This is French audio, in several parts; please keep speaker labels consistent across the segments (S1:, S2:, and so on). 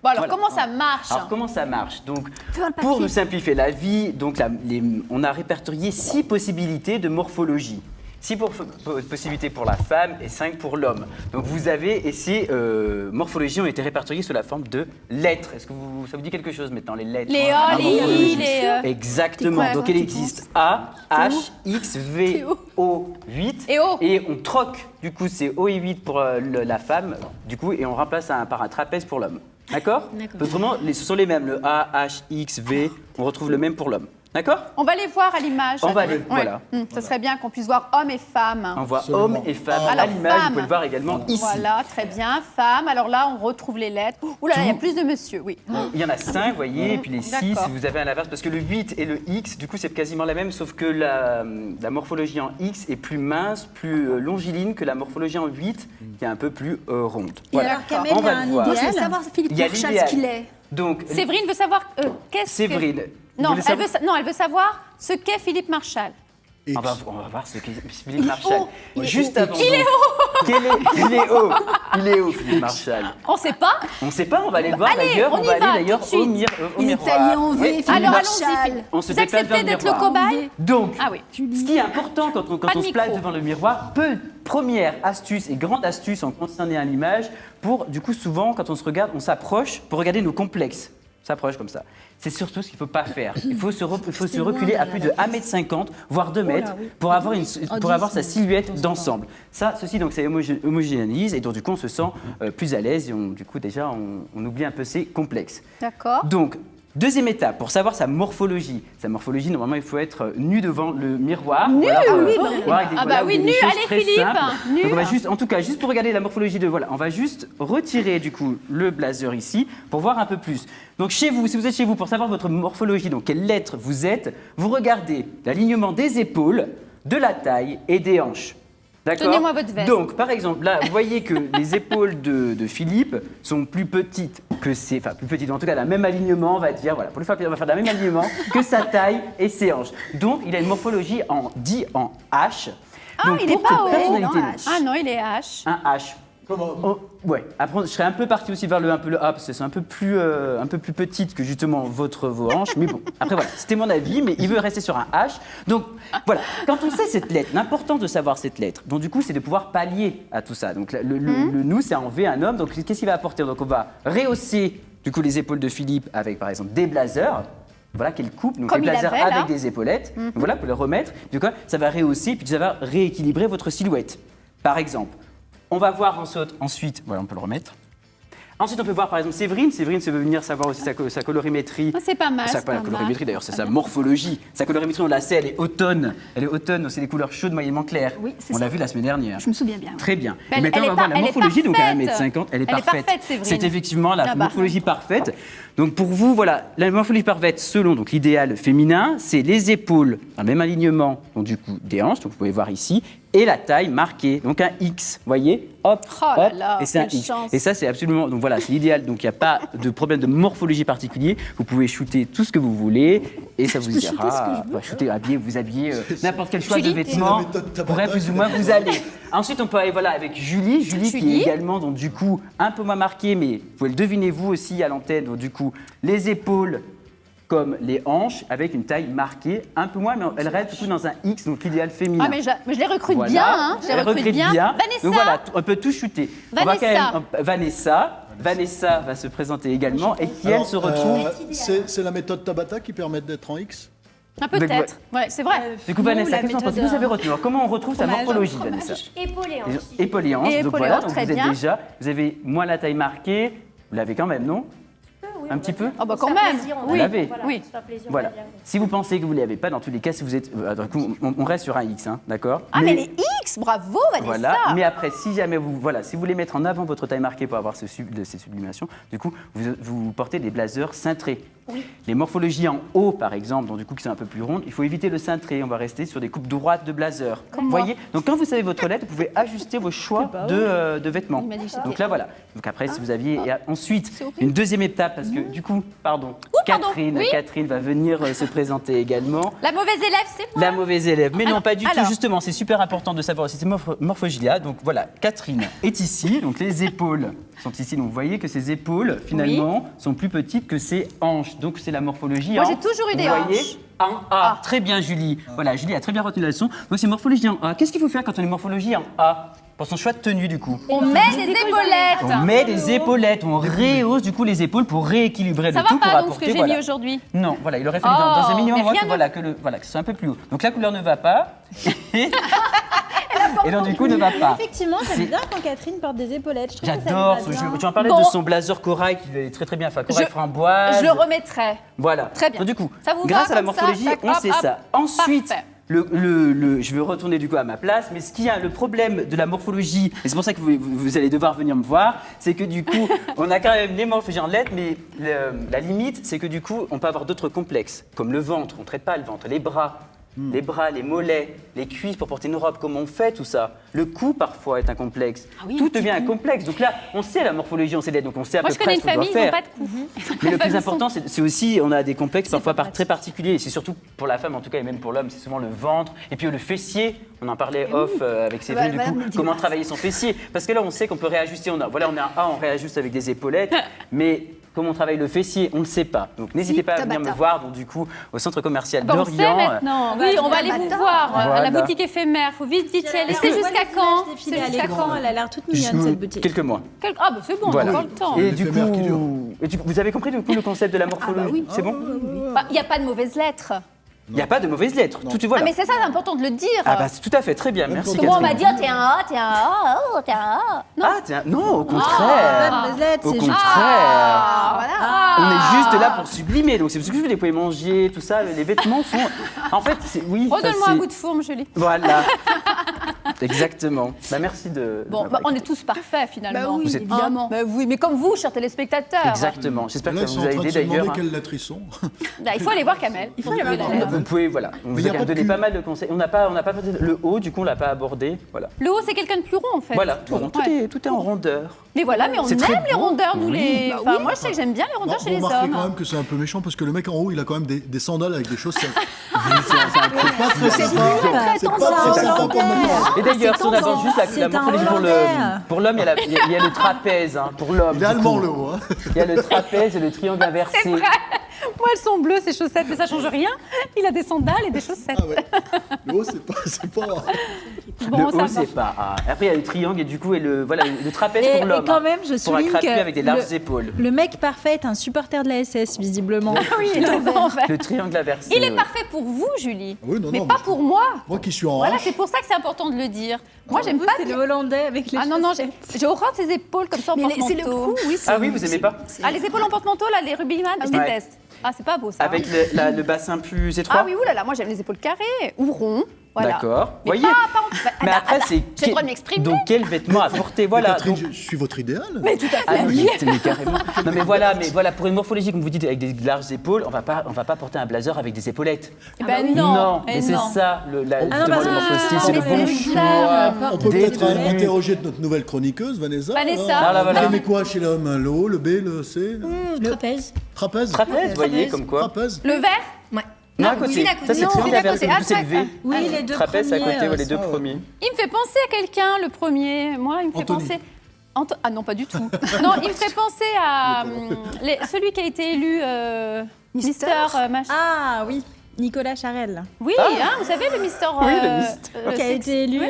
S1: Bon, alors
S2: Voilà.
S1: comment ça marche?
S2: Alors comment ça marche? Donc,
S3: Fais un
S2: pour
S3: papier.
S2: nous simplifier la vie, donc on a répertorié 6 possibilités de morphologie. 6 possibilités pour la femme et 5 pour l'homme. Donc vous avez, et ces morphologies ont été répertoriées sous la forme de lettres. Est-ce que ça vous dit quelque chose maintenant, les lettres?
S1: Les
S2: La
S1: O, les I,
S2: morphologie.
S1: les...
S2: Exactement.
S1: Ouais,
S2: Donc
S1: quand
S2: il
S1: tu
S2: existe A, H, X, V,
S1: Théo.
S2: O, 8.
S1: Et O.
S2: Et on troque, du coup, c'est O et 8 pour la femme, du coup, et on remplace par un trapèze pour l'homme. D'accord? Autrement, ce sont les mêmes. Le A, H, X, V, on retrouve le même pour l'homme. D'accord?
S1: On va les voir à l'image.
S2: On va les- voilà.
S1: Ça serait bien qu'on puisse voir hommes et femmes.
S2: On voit
S4: Absolument.
S2: hommes et femmes
S1: Alors,
S2: à l'image, vous
S1: femmes.
S2: pouvez le voir également ici.
S1: Voilà, très bien. Femmes. Alors là, on retrouve les lettres. Ouh là là, il y a plus de monsieur, oui.
S2: Il y en a 5, vous voyez, et puis les 6,
S1: D'accord.
S2: vous avez à l'inverse, parce que le 8 et le X, du coup, c'est quasiment la même, sauf que la morphologie en X est plus mince, plus longiligne que la morphologie en 8, qui est un peu plus ronde.
S3: Et alors, Kamel,
S2: on
S3: il y a
S2: va
S3: un
S2: le voir.
S3: idéal. Moi, je veux savoir, Philippe
S2: Il y a
S3: Marchal,
S2: l'idéal.
S3: ce qu'il est.
S2: Donc,
S1: Séverine veut savoir qu'est-ce
S2: Séverine,
S1: que...
S2: vous
S1: Non,
S2: voulez savoir-
S1: elle veut savoir ce qu'est Philippe Marchal.
S2: on va voir ce qu'est Philippe Marchal.
S3: Il est
S2: Juste
S3: haut.
S2: avant. Il est haut. Il est haut, Philippe Marchal.
S1: On ne sait pas.
S2: On ne sait pas, on va aller le voir
S1: Allez,
S2: d'ailleurs.
S1: on y
S2: va aller
S1: va,
S2: d'ailleurs
S1: tout de
S2: au,
S1: suite.
S2: au
S3: Il est
S2: miroir.
S3: taillé en V,
S2: Oui,
S3: Philippe
S1: Alors,
S3: Marchal.
S1: allons-y.
S2: On se
S1: Vous
S2: déplace vers
S1: acceptez
S2: le
S1: d'être le
S2: miroir.
S1: cobaye?
S2: Donc,
S1: Ah oui.
S2: ce qui est important quand
S1: Pas de
S2: on se place
S1: micro.
S2: devant le miroir, première astuce et grande astuce en concernant l'image, pour, du coup, souvent, quand on se regarde, on s'approche pour regarder nos complexes. On s'approche comme ça. C'est surtout ce qu'il ne faut pas faire. Il faut se reculer à plus de 1,50 m, voire 2 mètres, pour avoir, sa silhouette d'ensemble. Ceci, donc, ça homogénéise et donc, du coup, on se sent plus à l'aise et du coup, déjà, on oublie un peu ses complexes.
S1: D'accord.
S2: Donc, deuxième étape, pour savoir sa morphologie. Sa morphologie, normalement, il faut être nu devant le miroir.
S1: Nu,
S2: Ah
S1: bah oui, nu, allez, Philippe, nu.
S2: Donc on va juste, en tout cas, juste pour regarder la morphologie on va juste retirer du coup le blazer ici pour voir un peu plus. Donc chez vous, si vous êtes chez vous, pour savoir votre morphologie, donc quelle lettre vous êtes, vous regardez l'alignement des épaules, de la taille et des hanches. D'accord.
S1: Tenez-moi votre veste.
S2: Donc, par exemple, là, vous voyez que les épaules de Philippe sont plus petites que ses... Enfin, plus petites, en tout cas, la même alignement, on va dire. Voilà, pour le faire plaisir, on va faire le même alignement que sa taille et ses hanches. Donc, il a une morphologie en H.
S1: Ah,
S2: Donc,
S1: il est
S2: pour
S1: pas
S2: cette
S1: haut.
S2: personnalité,
S3: Non, H.
S1: Ah non, il est H.
S2: un H. Oh, ouais. Après, je serais un peu parti aussi vers le A, parce que c'est un peu plus petite que justement vos hanches. Mais bon, après voilà, c'était mon avis, mais il veut rester sur un H. Donc voilà, quand on sait cette lettre, l'important de savoir cette lettre, donc du coup, c'est de pouvoir pallier à tout ça. Donc le nous, c'est en V, un homme. Donc qu'est-ce qu'il va apporter? Donc on va rehausser du coup les épaules de Philippe avec par exemple des blazers. Voilà, qu'il coupe, donc
S1: Comme
S2: les
S1: il
S2: blazers
S1: avait, là.
S2: avec des épaulettes. Donc, voilà, pour les remettre. Du coup, ça va rehausser, puis ça va rééquilibrer votre silhouette. Par exemple, on va voir ensuite, voilà, on peut le remettre. Ensuite, on peut voir par exemple Séverine. Séverine, ça veut venir savoir aussi sa colorimétrie.
S1: Ah, c'est pas mal,
S2: Sa
S1: c'est pas
S2: colorimétrie,
S1: mal.
S2: d'ailleurs, c'est sa morphologie. Sa colorimétrie, on la sait, elle est automne. Elle est automne, donc c'est des couleurs chaudes, moyennement claires.
S3: Oui, c'est
S2: on
S3: ça.
S2: l'a vu la semaine dernière.
S3: Je me souviens bien.
S2: Très bien.
S1: Elle-
S2: Et maintenant,
S1: elle
S2: on
S1: est
S2: va voir
S1: pas-
S2: la
S1: elle est
S2: morphologie, donc à
S1: parfaite.
S2: 1,50 m, elle est
S1: Elle est
S2: parfaite.
S1: parfaite, Séverine.
S2: C'est effectivement la
S1: Ah bah.
S2: morphologie parfaite. Donc pour vous, voilà, la morphologie parfaite, selon donc l'idéal féminin, c'est les épaules dans le même alignement, donc du coup des hanches, donc vous pouvez voir ici, et la taille marquée, donc un X, vous voyez, hop,
S1: Oh là
S2: hop,
S1: là,
S2: et c'est un
S1: quelle
S2: X.
S1: chance.
S2: Et ça, c'est absolument, donc voilà, c'est l'idéal, donc il n'y a pas de problème de morphologie particulier. Vous pouvez shooter tout ce que vous voulez, et ça vous
S3: peux shooter ce que
S2: ira.
S3: je veux.
S2: Shooter, habiller, vous habiller, n'importe quel choix de
S1: Julie,
S2: vêtements
S4: c'est la méthode Tabata
S2: pourrait plus ou moins vous aller. Ensuite, on peut aller voilà, avec Julie. Julie qui
S1: Julie.
S2: est également, donc du coup, un peu moins marquée, mais vous pouvez le deviner vous aussi à l'antenne, donc du coup, les épaules comme les hanches, avec une taille marquée, un peu moins, mais elle reste du coup dans un X, donc l'idéal féminin.
S1: Ah, mais je les recrute
S2: Voilà.
S1: bien, hein. Je les
S2: Elle
S1: recrute
S2: recrute
S1: bien. Vanessa.
S2: Donc voilà, on peut tout shooter. On va
S1: Vanessa.
S2: quand même, Vanessa va se présenter également et qui elle
S4: Alors,
S2: se retrouve.
S4: c'est la méthode Tabata qui permet d'être en X.
S1: Ah, peut-être. Ouais, c'est vrai.
S2: Du coup, Vanessa, qu'est-ce que vous avez retenu? Alors, comment on retrouve sa morphologie, Vanessa?
S5: Épaulé
S2: Les-
S5: hanches.
S2: Épaules et hanches.
S1: Et
S2: Donc
S1: épaules et
S2: voilà,
S1: hanches,
S2: donc
S1: très
S2: vous êtes
S1: bien.
S2: déjà, vous avez moins la taille marquée, vous l'avez quand même, non? Un petit peu?
S1: Ah bah
S5: On
S1: quand
S5: se fait
S1: même.
S5: plaisir, on
S2: Vous
S1: Oui.
S5: va-
S2: l'avez.
S5: Voilà,
S1: Oui.
S5: on se fait plaisir, on
S2: Voilà.
S5: va dire.
S2: Si vous pensez que vous ne l'avez pas, dans tous les cas, si vous êtes, du coup, on reste sur un X, hein, d'accord?
S1: Ah, mais les X, bravo, Vanessa.
S2: Voilà, mais après, si jamais si vous voulez mettre en avant votre taille marquée pour avoir ces sublimations, du coup, vous portez des blazers cintrés. Les morphologies en haut, par exemple, donc du coup, qui sont un peu plus rondes, il faut éviter le cintré. On va rester sur des coupes droites de blazer. Vous voyez? Donc, quand vous savez votre lettre, vous pouvez ajuster vos choix de vêtements.
S1: Il m'a dit que c'était-
S2: Donc là, voilà. Donc après, si vous aviez... Et ensuite,
S1: C'est horrible.
S2: une deuxième étape, parce que du coup, pardon,
S1: pardon, oui.
S2: Catherine va venir se présenter également.
S1: La mauvaise élève, c'est moi.
S2: La mauvaise élève. Mais non,
S1: Alors-
S2: pas du tout.
S1: alors.
S2: Justement, c'est super important de savoir aussi cette morphologie-là. Donc voilà, Catherine est ici. Donc les épaules sont ici. Donc vous voyez que ses épaules, finalement, sont plus petites que ses hanches. Donc c'est la morphologie
S1: Moi,
S2: en...
S1: j'ai toujours eu des
S2: vous voyez,
S1: hanches.
S2: en A. Très bien, Julie. Voilà, Julie a très bien retenu la leçon. Donc c'est morphologie en A. Qu'est-ce qu'il faut faire quand on est morphologie en A pour son choix de tenue, du coup?
S1: On met des épaulettes.
S2: On met des épaulettes, on rehausse du coup les épaules pour rééquilibrer
S1: Ça
S2: le
S1: va
S2: tout pour
S1: pas donc ce que
S2: apporter.
S1: j'ai mis aujourd'hui.
S2: Non, voilà, il aurait fallu dans un
S1: Oh,
S2: minimum
S1: mais
S2: moi,
S1: rien
S2: que,
S1: ne-
S2: voilà, que ce soit un peu plus haut. Donc la couleur ne va pas. Et donc du coup ne va pas.
S3: Effectivement,
S2: C'est-
S3: j'aime bien quand Catherine porte des épaulettes. Je trouve que ça lui
S2: J'adore.
S3: va bien.
S2: Tu en parlais
S1: Bon.
S2: de son blazer corail qui est très très bien. Enfin, corail
S1: Je-
S2: framboise.
S1: Je le remettrai.
S2: Voilà.
S1: Très bien.
S2: Donc du coup,
S1: Ça vous va
S2: grâce à la
S1: comme ça
S2: morphologie,
S1: Tac,
S2: on
S1: hop,
S2: sait
S1: hop.
S2: ça. Ensuite,
S1: Parfait.
S2: je vais retourner du coup à ma place, mais ce qui a le problème de la morphologie, et c'est pour ça que vous allez devoir venir me voir, c'est que du coup, on a quand même les morphologies en lettres, mais la limite, c'est que du coup, on peut avoir d'autres complexes, comme le ventre, on ne traite pas le ventre, les bras. Les bras, les mollets, les cuisses pour porter une robe, comment on fait tout ça? Le cou parfois est un complexe. Tout devient un complexe. Donc là, on sait la morphologie, on sait les lettres, donc on sait à
S1: Moi,
S2: peu
S1: je
S2: près
S1: connais
S2: ce
S1: une
S2: qu'on doit
S1: famille, ils n'ont
S2: faire.
S1: pas de cou.
S2: Mais le plus important, c'est aussi, on a des complexes parfois très particuliers, et c'est surtout pour la femme en tout cas, et même pour l'homme, c'est souvent le ventre, et puis le fessier. On en parlait off avec Séverine, du coup, comment travailler son fessier. Parce que là, on sait qu'on peut réajuster, on a un A, on réajuste avec des épaulettes, mais comment on travaille le fessier, on ne sait pas. Donc n'hésitez pas à venir me voir, donc, du coup, au centre commercial
S1: Bah, on sait
S2: d'Orient.
S1: maintenant. Oui, on va aller vous voir à
S2: Voilà.
S1: la boutique éphémère. Faut vite y aller.
S3: Alors,
S1: C'est
S3: on voit
S1: jusqu'à
S3: les
S1: quand
S3: images défiler
S1: C'est
S3: à
S1: jusqu'à
S3: l'écran.
S1: quand
S3: Elle a l'air toute mignonne, cette boutique.
S2: Quelques mois.
S1: Ah bah c'est bon, on a encore le temps.
S2: Et du
S4: L'éphémère qui dure.
S2: coup, vous avez compris du coup le concept de la morphologie? C'est bon?
S1: Bah, il n'y a pas de mauvaises lettres.
S2: Il n'y a pas de mauvaises lettres. Tout, voilà.
S1: Ah mais c'est ça, c'est important de le dire.
S2: Ah bah c'est tout à fait, très bien, merci
S1: Parce que moi, on m'a
S2: Catherine.
S1: dit, oh, t'es un A, t'es un A, oh, t'es un A. Non.
S2: Ah tiens, non, au
S3: Pas
S2: contraire.
S3: de mauvaise lettre,
S2: Au
S3: c'est juste-
S2: contraire.
S1: Voilà.
S2: On est juste là pour sublimer, donc c'est parce que vous pouvez manger, tout ça, les vêtements font... En fait, c'est... Oui, ça,
S1: Redonne-moi un
S2: c'est-
S1: bout de fourme, Julie.
S2: Voilà. Exactement. Bah merci de...
S1: Bon,
S2: m'avoir
S1: bah, on est
S2: écouté.
S1: tous parfaits finalement.
S2: Vous êtes-
S1: évidemment. Bah oui, mais comme vous, chers téléspectateurs.
S2: Exactement. J'espère que
S4: Là,
S2: ça
S4: ils sont
S2: vous
S4: en
S2: a
S4: train de
S2: aidé
S4: se demander
S2: d'ailleurs.
S4: quelles lettres ils sont.
S1: Là, il faut aller voir Kamel. Il faut aller voir Kamel.
S2: Vous pouvez, voilà. On
S4: Mais
S2: vous
S4: y a pas
S2: a
S4: de
S2: donné
S4: cul.
S2: pas mal de conseils. On n'a pas fait le haut, du coup on l'a pas abordé. Voilà.
S1: Le haut, c'est quelqu'un de plus rond en fait.
S2: Voilà, tout est en rondeur.
S1: Mais voilà, mais on
S2: C'est
S1: aime
S2: très
S1: les
S2: beau.
S1: rondeurs, nous
S2: Oui.
S1: les. Enfin, moi, je sais que j'aime bien les rondeurs chez les
S4: Remarquez
S1: hommes.
S4: quand même que c'est un peu méchant parce que le mec en haut, il a quand même des sandales avec des chaussettes.
S2: C'est un peu-
S4: Pas très sympa. C'est pas
S3: C'est
S4: très
S3: un
S4: sympa pour le moment.
S2: Et d'ailleurs, si on avance juste
S3: C'est
S2: la
S3: un
S2: morphologie
S3: Hollandais.
S2: pour l'homme, il y a le trapèze. Hein, pour l'homme.
S4: Il est
S2: du
S4: allemand
S2: coup.
S4: le haut. Hein.
S2: Il y a le trapèze et le triangle inversé.
S1: Moi, elles sont bleues, ces chaussettes, mais ça change rien. Il a des sandales et des chaussettes.
S4: Ah ouais. Le haut, c'est pas.
S1: Bon,
S2: Le
S1: ça
S2: haut,
S1: va.
S2: c'est pas. Après, il y a le triangle et du coup, le trapèze
S3: Et,
S2: pour l'homme.
S3: et quand même, je
S2: Pour un
S3: souligne
S2: crapu
S3: que
S2: avec des larges épaules.
S3: le mec parfait est un supporter de la SS, visiblement.
S1: Oui, il est en fait.
S2: Le triangle inversé.
S1: Il est
S2: ouais.
S1: parfait pour vous, Julie.
S4: Oui, non,
S1: mais
S4: non,
S1: pas
S4: mais-
S1: pour moi.
S4: Moi qui suis en
S1: Voilà,
S4: hanche.
S1: c'est pour ça que c'est important de le dire. Moi, j'aime
S3: Vous,
S1: pas.
S3: c'est le Hollandais avec les
S1: Ah non, non, j'ai horreur de ses épaules comme ça en
S5: Mais
S1: porte-manteau.
S5: c'est le cou, oui.
S2: Ah oui, vous aimez pas?
S1: Ah, les épaules en porte-manteau, là, les rugbyman, je
S2: Ouais.
S1: déteste. Ah, c'est pas beau ça.
S2: Avec le bassin plus étroit.
S1: Ah oui, oulala, moi j'aime les épaules carrées ou ronds. Voilà.
S2: D'accord.
S1: Mais
S2: Voyez.
S1: pas en- bah,
S2: Mais
S1: ah,
S2: après,
S1: ah,
S2: c'est.
S1: j'ai le droit de m'exprimer.
S2: Donc, quel vêtement à porter? Voilà.
S4: Catherine,
S2: donc-
S4: je suis votre idéal.
S1: Mais tout à
S2: Ah
S1: fait.
S2: oui, mais carrément. Non mais voilà, pour une morphologie, comme vous dites, avec des larges épaules, on va pas porter un blazer avec des épaulettes.
S1: Eh ben non,
S2: mais
S1: eh
S2: c'est
S1: non.
S2: ça, justement,
S3: parce
S2: le
S3: que-
S2: morphostyle,
S3: ah,
S2: c'est le
S1: mais
S2: bon
S1: c'est
S2: choix.
S1: ça.
S4: On peut peut-être
S2: des tenues.
S4: interroger notre nouvelle chroniqueuse, Vanessa.
S1: Vanessa.
S2: Ah, là, voilà.
S4: Vous aimez quoi chez l'homme? Le haut, le B, le C?
S5: Trapèze.
S4: Trapèze.
S2: Trapèze, vous voyez, comme quoi.
S4: Trapèze.
S1: Le vert
S5: Ouais.
S2: Non, à côté.
S5: celui-là,
S2: Ça, c'est
S1: non,
S2: triangle
S1: celui-là,
S2: inversé,
S1: côté.
S2: du coup, c'est
S1: Ah,
S2: le V.
S3: Oui, les deux
S2: Trapèze, c'est à
S3: premiers,
S2: côté, ouais, les deux
S4: ça, ouais.
S2: premiers.
S1: Il me fait penser à quelqu'un, le premier. Moi, il me fait
S4: Anthony.
S1: penser. Ah non, pas du tout. Non, il me fait penser à celui qui a été élu Mister machin.
S3: Ah oui, Nicolas Charel.
S1: Oui, hein, vous savez, le Mister.
S2: Oui, le Mister.
S3: Qui a
S1: sexe.
S3: été élu.
S1: Oui.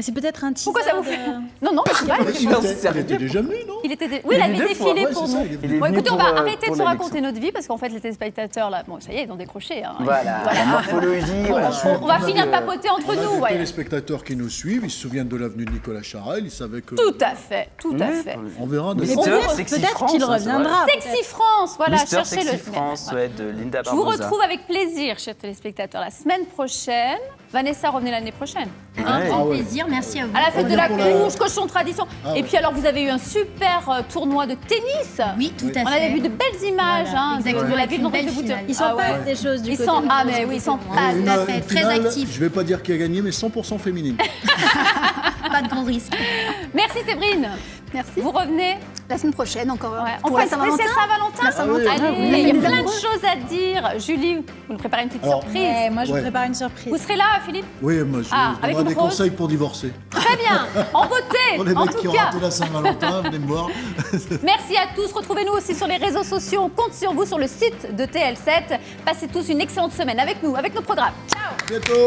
S3: C'est peut-être un teaser.
S1: Pourquoi ça vous fait
S3: de-
S1: Non, non, mais je sais pas.
S4: Il était déjà venu, non?
S1: Oui, il
S2: Il est
S1: avait
S2: venu deux fois,
S1: défilé
S4: ouais,
S1: pour
S4: c'est ça,
S1: nous.
S4: il est
S2: Il est
S1: Bon,
S2: venu
S1: écoutez, on
S2: pour,
S1: va arrêter
S2: pour
S1: de se
S2: l'élection.
S1: raconter notre vie parce qu'en fait, les téléspectateurs, là, bon, ça y est, ils ont décroché. Hein.
S2: Voilà, la morphologie, voilà.
S1: On va finir par papoter entre
S4: On a
S1: nous.
S4: des
S1: Ouais.
S4: téléspectateurs qui nous suivent, ils se souviennent de l'avenue de Nicolas Charel, ils savaient que...
S1: Tout à fait, tout à fait.
S4: On verra.
S2: Mais
S4: de-
S2: c'est
S3: Peut-être
S2: Sexy
S3: peut-être
S2: France,
S3: qu'il
S2: hein, c'est
S3: reviendra.
S1: Sexy France, voilà,
S2: Mister
S1: cherchez
S2: Sexy
S1: le.
S2: France, ouais, de Linda
S1: Je vous
S2: Barbosa.
S1: retrouve avec plaisir, chers téléspectateurs, la semaine prochaine. Vanessa, revenez l'année prochaine.
S2: Ouais.
S5: Un grand
S4: Ah ouais.
S5: plaisir, merci à vous.
S1: À la fête de la
S4: Revenez pour la-
S1: course, cochon tradition.
S4: Ah
S1: Et
S4: ouais.
S1: puis alors, vous avez eu un super tournoi de tennis.
S5: Oui, tout à fait.
S1: On avait vu de belles images
S5: Voilà,
S1: hein, de
S5: exactement,
S1: la ville dont
S5: une
S1: je
S5: belle
S1: vous
S5: finale.
S3: Ils sont
S1: Ah
S3: pas
S1: ouais.
S3: des choses du
S1: Ils
S3: côté
S1: sont
S3: de-
S1: ah mais oui, ils sont pas
S5: Tout à fait, très
S4: finale,
S5: actif.
S4: je vais pas dire qui a gagné, mais 100% féminine.
S5: Pas de gros risques.
S1: Merci Séverine.
S5: Merci.
S1: Vous revenez
S5: La semaine prochaine, encore.
S1: Ouais. On
S5: Pour
S1: fait
S5: la
S1: une spéciale Saint-Valentin.
S5: La Saint-Valentin.
S1: Allez, il y a plein de choses à dire. Julie, vous nous préparez une petite
S4: Alors,
S1: surprise.
S3: Moi, je
S4: Ouais.
S3: prépare une surprise.
S1: Vous serez là, Philippe?
S4: Oui, moi, je
S1: avec
S4: donnerai
S1: une
S4: des
S1: rose.
S4: conseils pour divorcer.
S1: Très bien, en beauté,
S4: Pour les
S1: en
S4: mecs qui
S1: tout
S4: ont
S1: cas.
S4: raté la Saint-Valentin, venez me voir.
S1: Merci à tous. Retrouvez-nous aussi sur les réseaux sociaux. On compte sur vous sur le site de TL7. Passez tous une excellente semaine avec nous, avec nos programmes. Ciao!
S4: À bientôt.